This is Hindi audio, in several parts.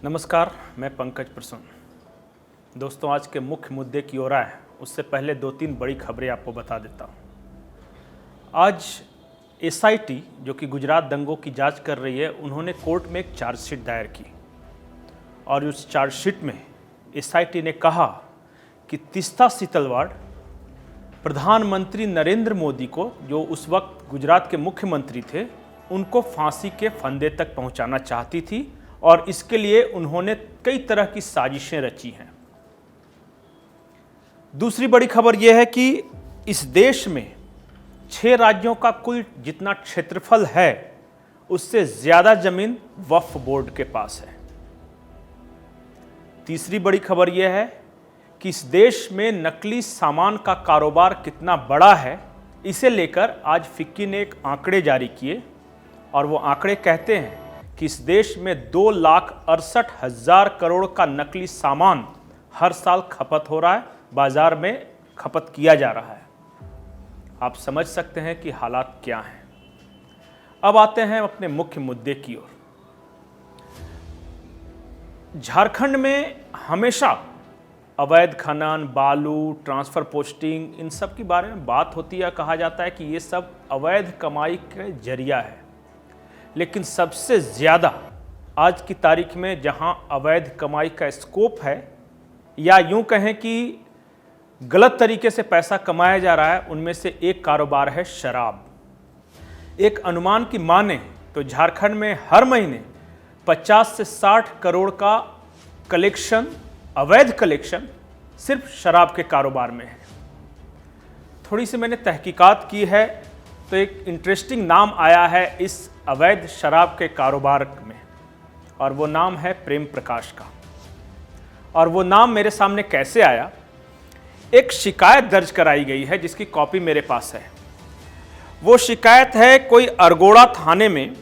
नमस्कार, मैं पंकज प्रसन्न। दोस्तों, आज के मुख्य मुद्दे की ओर आए उससे पहले 2-3 बड़ी खबरें आपको बता देता हूँ। आज एसआईटी जो कि गुजरात दंगों की जांच कर रही है, उन्होंने कोर्ट में एक चार्जशीट दायर की और उस चार्जशीट में एसआईटी ने कहा कि तीस्ता सीतलवाड़ प्रधानमंत्री नरेंद्र मोदी को, जो उस वक्त गुजरात के मुख्यमंत्री थे, उनको फांसी के फंदे तक पहुंचाना चाहती थी और इसके लिए उन्होंने कई तरह की साजिशें रची हैं। दूसरी बड़ी खबर यह है कि इस देश में 6 राज्यों का कुल जितना क्षेत्रफल है, उससे ज्यादा जमीन वक्फ बोर्ड के पास है। तीसरी बड़ी खबर यह है कि इस देश में नकली सामान का कारोबार कितना बड़ा है, इसे लेकर आज फिक्की ने एक आंकड़े जारी किए और वो आंकड़े कहते हैं कि इस देश में 2,68,000 करोड़ का नकली सामान हर साल खपत हो रहा है, बाजार में खपत किया जा रहा है। आप समझ सकते हैं कि हालात क्या हैं। अब आते हैं अपने मुख्य मुद्दे की ओर। झारखंड में हमेशा अवैध खनन, बालू, ट्रांसफर पोस्टिंग, इन सब के बारे में बात होती है। कहा जाता है कि ये सब अवैध कमाई का जरिया है, लेकिन सबसे ज़्यादा आज की तारीख में जहां अवैध कमाई का स्कोप है, या यूं कहें कि गलत तरीके से पैसा कमाया जा रहा है, उनमें से एक कारोबार है शराब। एक अनुमान की माने तो झारखंड में हर महीने 50 से 60 करोड़ का कलेक्शन, अवैध कलेक्शन सिर्फ शराब के कारोबार में है। थोड़ी सी मैंने तहकीकात की है तो एक इंटरेस्टिंग नाम आया है इस अवैध शराब के कारोबार में, और वो नाम है प्रेम प्रकाश का। और वो नाम मेरे सामने कैसे आया? एक शिकायत दर्ज कराई गई है जिसकी कॉपी मेरे पास है। वो शिकायत है कोई अरगोड़ा थाने में,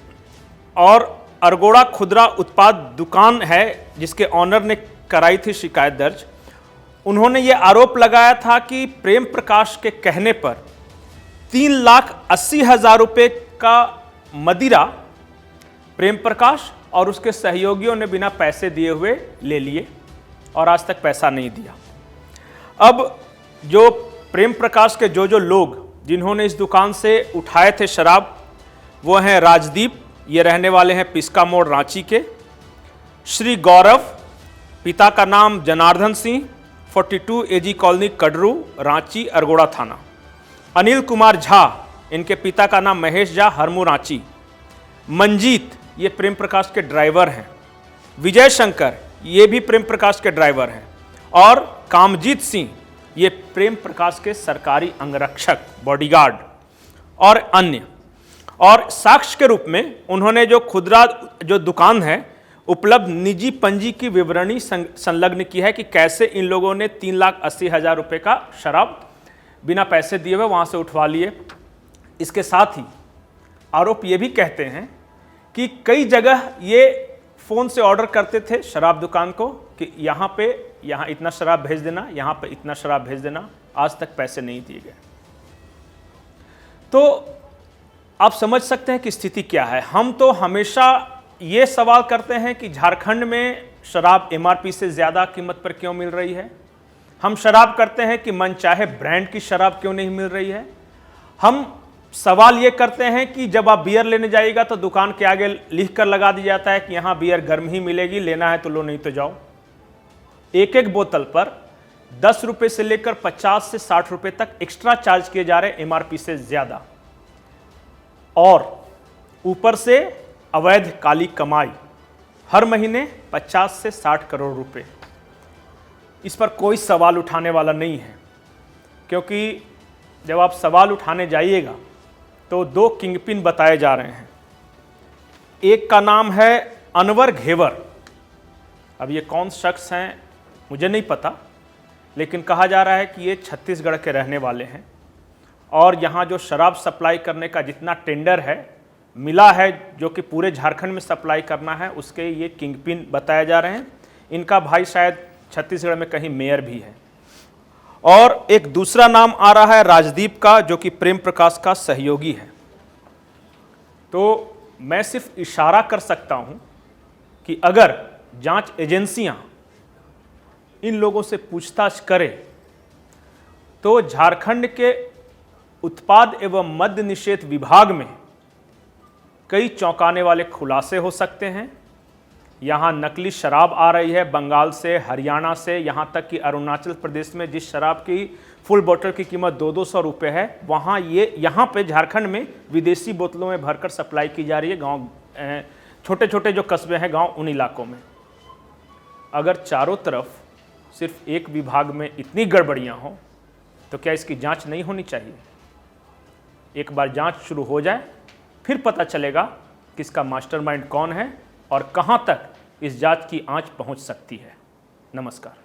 और अरगोड़ा खुदरा उत्पाद दुकान है जिसके ऑनर ने कराई थी शिकायत दर्ज। उन्होंने ये आरोप लगाया था कि प्रेम प्रकाश के कहने पर 3,80,000 रुपये का मदिरा प्रेम प्रकाश और उसके सहयोगियों ने बिना पैसे दिए हुए ले लिए और आज तक पैसा नहीं दिया। अब जो प्रेम प्रकाश के जो लोग जिन्होंने इस दुकान से उठाए थे शराब, वो हैं राजदीप, ये रहने वाले हैं पिस्का मोड़ रांची के। श्री गौरव, पिता का नाम जनार्दन सिंह, 42 एजी कॉलोनी कडरू, रांची अरगोड़ा थाना। अनिल कुमार झा, इनके पिता का नाम महेश झा, हरमू रांची। मंजीत, ये प्रेम प्रकाश के ड्राइवर हैं। विजय शंकर, ये भी प्रेम प्रकाश के ड्राइवर हैं। और कामजीत सिंह, ये प्रेम प्रकाश के सरकारी अंगरक्षक, बॉडीगार्ड और अन्य। और साक्ष्य के रूप में उन्होंने जो खुदरा जो दुकान है उपलब्ध निजी पंजी की विवरणी संलग्न की है कि कैसे इन लोगों ने 3,80,000 रुपये का शराब बिना पैसे दिए हुए वहाँ से उठवा लिए। इसके साथ ही आरोप ये भी कहते हैं कि कई जगह ये फ़ोन से ऑर्डर करते थे शराब दुकान को कि यहाँ इतना शराब भेज देना, यहाँ पे इतना शराब भेज देना। आज तक पैसे नहीं दिए गए। तो आप समझ सकते हैं कि स्थिति क्या है। हम तो हमेशा ये सवाल करते हैं कि झारखंड में शराब एमआरपी से ज़्यादा कीमत पर क्यों मिल रही है। हम शराब करते हैं कि मनचाहे ब्रांड की शराब क्यों नहीं मिल रही है। हम सवाल ये करते हैं कि जब आप बियर लेने जाइएगा तो दुकान के आगे लिख कर लगा दिया जाता है कि यहाँ बियर गर्म ही मिलेगी, लेना है तो लो, नहीं तो जाओ। एक एक बोतल पर 10 रुपये से लेकर 50 से 60 रुपये तक एक्स्ट्रा चार्ज किए जा रहे हैं एमआरपी से ज़्यादा। और ऊपर से अवैध काली कमाई, हर महीने 50 से 60 करोड़ रुपए। इस पर कोई सवाल उठाने वाला नहीं है, क्योंकि जब आप सवाल उठाने जाइएगा तो 2 किंगपिन बताए जा रहे हैं। एक का नाम है अनवर घेवर। अब ये कौन शख्स हैं मुझे नहीं पता, लेकिन कहा जा रहा है कि ये छत्तीसगढ़ के रहने वाले हैं और यहाँ जो शराब सप्लाई करने का जितना टेंडर है मिला है, जो कि पूरे झारखंड में सप्लाई करना है, उसके ये किंगपिन बताए जा रहे हैं। इनका भाई शायद छत्तीसगढ़ में कहीं मेयर भी है। और एक दूसरा नाम आ रहा है राजदीप का, जो कि प्रेम प्रकाश का सहयोगी है। तो मैं सिर्फ इशारा कर सकता हूं कि अगर जांच एजेंसियां इन लोगों से पूछताछ करें तो झारखंड के उत्पाद एवं मद्य निषेध विभाग में कई चौंकाने वाले खुलासे हो सकते हैं। यहाँ नकली शराब आ रही है बंगाल से, हरियाणा से, यहाँ तक कि अरुणाचल प्रदेश में जिस शराब की फुल बोतल की कीमत 200-200 रुपये है, वहाँ यहाँ पे झारखंड में विदेशी बोतलों में भरकर सप्लाई की जा रही है गांव, छोटे छोटे जो कस्बे हैं गांव, उन इलाकों में। अगर चारों तरफ सिर्फ एक विभाग में इतनी गड़बड़ियाँ हों तो क्या इसकी जांच नहीं होनी चाहिए? एक बार जांच शुरू हो जाए फिर पता चलेगा कि इसका मास्टरमाइंड कौन है और कहां तक इस जांच की आंच पहुंच सकती है। नमस्कार।